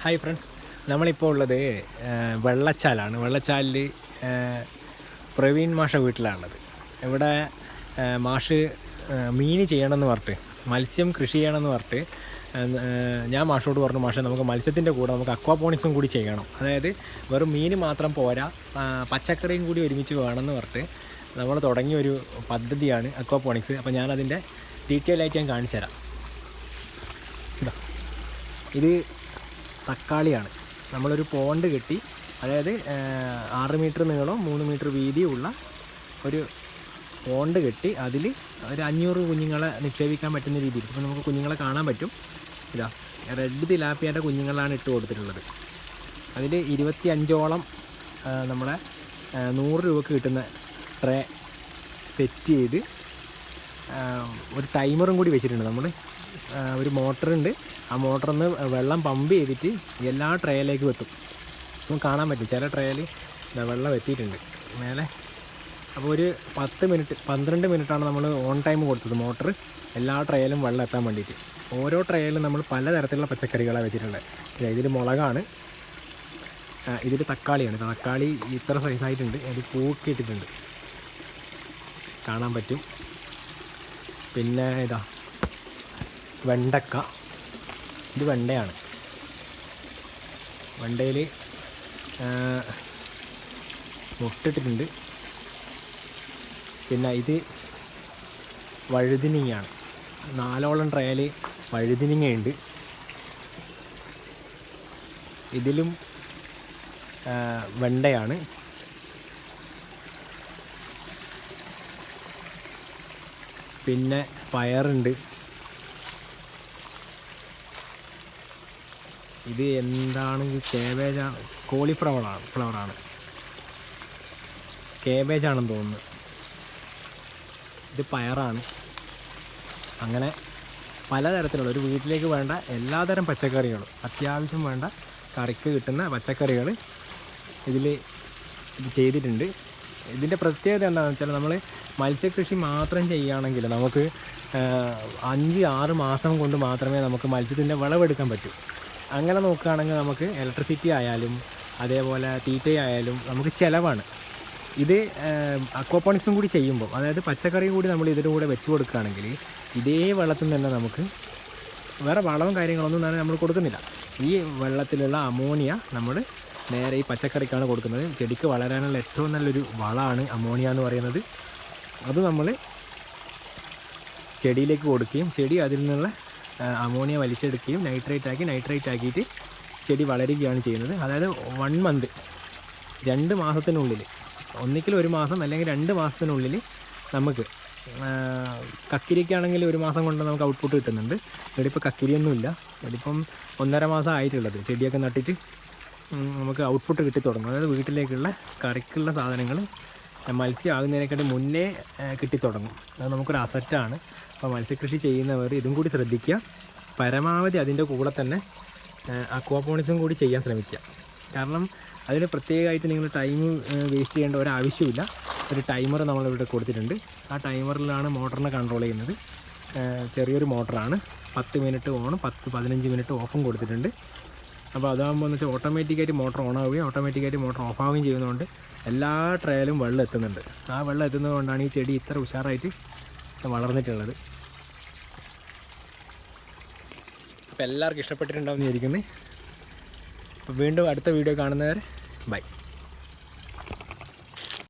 Hi friends, നമ്മളിപ്പോൾ ഉള്ളത് വെള്ളച്ചാലാണ്. വെള്ളച്ചാലിൽ പ്രവീൺ മാഷ വീട്ടിലാണുള്ളത്. ഇവിടെ മാഷ് മീൻ ചെയ്യണമെന്ന് പറഞ്ഞിട്ട്, മത്സ്യം കൃഷി ചെയ്യണമെന്ന് പറഞ്ഞിട്ട് ഞാൻ മാഷോട് പറഞ്ഞു, മാഷെ നമുക്ക് മത്സ്യത്തിൻ്റെ കൂടെ നമുക്ക് അക്വാപോണിക്സും കൂടി ചെയ്യണം. അതായത് വെറും മീൻ മാത്രം പോരാ, പച്ചക്കറിയും കൂടി ഒരുമിച്ച് വേണമെന്ന് പറഞ്ഞിട്ട് നമ്മൾ തുടങ്ങിയൊരു പദ്ധതിയാണ് അക്വാപോണിക്സ്. അപ്പോൾ ഞാനതിൻ്റെ ഡീറ്റെയിൽ ആയിട്ട് ഞാൻ കാണിച്ചു തരാം. ഇത് തക്കാളിയാണ്. നമ്മളൊരു പോണ്ട് കെട്ടി, അതായത് 6 മീറ്റർ നീളം 3 മീറ്റർ വീതിയുള്ള ഒരു പോണ്ട് കെട്ടി അതിൽ ഒരു 500 കുഞ്ഞുങ്ങളെ നിക്ഷേപിക്കാൻ പറ്റുന്ന രീതിയിൽ ഇപ്പോൾ നമുക്ക് കുഞ്ഞുങ്ങളെ കാണാൻ പറ്റും. ഇതാ റെഡ് തിലാപ്പിയൻ്റെ കുഞ്ഞുങ്ങളാണ് ഇട്ട് കൊടുത്തിട്ടുള്ളത്. അതിൽ 25ഓളം നമ്മളെ 100 രൂപക്ക് കിട്ടുന്ന ട്രേ സെറ്റ് ചെയ്ത് ഒരു ടൈമറും കൂടി വെച്ചിട്ടുണ്ട്. നമ്മൾ ഒരു മോട്ടറുണ്ട്, ആ മോട്ടറിൽ നിന്ന് വെള്ളം പമ്പ് ചെയ്തിട്ട് എല്ലാ ട്രേയിലേക്ക് വെത്തും. നമുക്ക് കാണാൻ പറ്റും ചില ട്രേയിൽ വെള്ളം എത്തിയിട്ടുണ്ട് മേലെ. അപ്പോൾ ഒരു 12 മിനിറ്റാണ് നമ്മൾ ഓൺ ടൈം കൊടുത്തത് മോട്ടർ എല്ലാ ട്രേയിലും വെള്ളം എത്താൻ വേണ്ടിയിട്ട്. ഓരോ ട്രേയിലും നമ്മൾ പലതരത്തിലുള്ള പച്ചക്കറികളാണ് വെച്ചിട്ടുള്ളത്. ഇതിൽ മുളകാണ്, ഇതിൽ തക്കാളിയാണ്. തക്കാളി ഇത്ര സൈസായിട്ടുണ്ട്, അതിൽ പൂക്കി ഇട്ടിട്ടുണ്ട്, കാണാൻ പറ്റും. പിന്നെ ഇതാ വെണ്ടക്ക, ഇത് വെണ്ടയാണ്. വെണ്ടയിൽ മുട്ടിട്ടിട്ടുണ്ട്. പിന്നെ ഇത് വഴുതിനിങ്ങയാണ്. 4ഓളം ട്രയൽ വഴുതിനിങ്ങയുണ്ട്. ഇതിലും വെണ്ടയാണ്. പിന്നെ പയറുണ്ട്. ഇത് എന്താണ്, കേബേജാണ്, ഫ്ലവറാണ്, കേബേജാണെന്ന് തോന്നുന്നു. ഇത് പയറാണ്. അങ്ങനെ പലതരത്തിലുള്ള ഒരു വീട്ടിലേക്ക് വേണ്ട എല്ലാതരം പച്ചക്കറികളും, അത്യാവശ്യം വേണ്ട കറിക്ക് കിട്ടുന്ന പച്ചക്കറികൾ ഇതിൽ ചെയ്തിട്ടുണ്ട്. ഇതിൻ്റെ പ്രത്യേകത എന്താണെന്ന് വെച്ചാൽ, നമ്മൾ മത്സ്യകൃഷി മാത്രം ചെയ്യുകയാണെങ്കിൽ നമുക്ക് 5-6 മാസം കൊണ്ട് മാത്രമേ നമുക്ക് മത്സ്യത്തിൻ്റെ വിളവെടുക്കാൻ പറ്റൂ. അങ്ങനെ നോക്കുകയാണെങ്കിൽ നമുക്ക് ഇലക്ട്രിസിറ്റി ആയാലും അതേപോലെ തീറ്റയായാലും നമുക്ക് ചിലവാണ്. ഇത് അക്വാപോണിക്സും കൂടി ചെയ്യുമ്പോൾ, അതായത് പച്ചക്കറിയും കൂടി നമ്മൾ ഇതിൻ്റെ കൂടെ വെച്ച് കൊടുക്കുകയാണെങ്കിൽ ഇതേ വെള്ളത്തിൽ തന്നെ നമുക്ക് വേറെ വളവും കാര്യങ്ങളൊന്നും തന്നെ നമ്മൾ കൊടുക്കുന്നില്ല. ഈ വെള്ളത്തിലുള്ള അമോണിയ നമ്മൾ നേരെ ഈ പച്ചക്കറിക്കാണ് കൊടുക്കുന്നത്. ചെടിക്ക് വളരാനുള്ള ഏറ്റവും നല്ലൊരു വളമാണ് അമോണിയ എന്ന് പറയുന്നത്. അത് നമ്മൾ ചെടിയിലേക്ക് കൊടുക്കുകയും ചെടി അതിൽ നിന്നുള്ള അമോണിയ വലിച്ചെടുക്കുകയും നൈട്രേറ്റ് ആക്കിയിട്ട് ചെടി വളരുകയാണ് ചെയ്യുന്നത്. അതായത് 1 മന്ത് 2 മാസത്തിനുള്ളിൽ, ഒന്നിക്കൽ 1 മാസം അല്ലെങ്കിൽ 2 മാസത്തിനുള്ളിൽ നമുക്ക് കക്കിരിക്കാണെങ്കിൽ 1 മാസം കൊണ്ട് നമുക്ക് ഔട്ട്പുട്ട് കിട്ടുന്നുണ്ട്. ഇവിടെ ഇപ്പോൾ കക്കിരിയൊന്നുമില്ല, ഇതിപ്പം 1.5 മാസം ആയിട്ടുള്ളത്. ചെടിയൊക്കെ നട്ടിട്ട് നമുക്ക് ഔട്ട്പുട്ട് കിട്ടി തുടങ്ങും. അതായത് വീട്ടിലേക്കുള്ള കറിക്കുള്ള സാധനങ്ങൾ മത്സ്യം ആകുന്നതിനേക്കാട്ടി മുന്നേ കിട്ടിത്തുടങ്ങും. അത് നമുക്കൊരു അസറ്റാണ്. അപ്പോൾ മത്സ്യകൃഷി ചെയ്യുന്നവർ ഇതും കൂടി ശ്രദ്ധിക്കുക. പരമാവധി അതിൻ്റെ കൂടെ തന്നെ അക്വാപോണിക്സും കൂടി ചെയ്യാൻ ശ്രമിക്കുക. കാരണം അതിന് പ്രത്യേകമായിട്ട് നിങ്ങൾ ടൈം വേസ്റ്റ് ചെയ്യേണ്ട ഒരാവശ്യമില്ല. ഒരു ടൈമർ നമ്മളിവിടെ കൊടുത്തിട്ടുണ്ട്. ആ ടൈമറിലാണ് മോട്ടറിനെ കൺട്രോൾ ചെയ്യുന്നത്. ചെറിയൊരു മോട്ടറാണ്. 10 മിനിറ്റ് ഓണും 10-15 മിനിറ്റ് ഓഫും കൊടുത്തിട്ടുണ്ട്. അപ്പോൾ അതാകുമ്പോൾ എന്ന് വെച്ചാൽ ഓട്ടോമാറ്റിക്കായിട്ട് മോട്ടർ ഓൺ ആവുകയും ഓട്ടോമാറ്റിക്കായിട്ട് മോട്ടർ ഓഫ് ആവുകയും ചെയ്യുന്നതുകൊണ്ട് എല്ലാ ട്രയലും വെള്ളം എത്തുന്നുണ്ട്. ആ വെള്ളം എത്തുന്നത് കൊണ്ടാണ് ഈ ചെടി ഇത്ര ഉഷാറായിട്ട് വളർന്നിട്ടുള്ളത്. അപ്പോൾ എല്ലാവർക്കും ഇഷ്ടപ്പെട്ടിട്ടുണ്ടാവും എന്ന് വിചാരിക്കുന്നു. അപ്പോൾ വീണ്ടും അടുത്ത വീഡിയോ കാണുന്നവരെ ബൈ.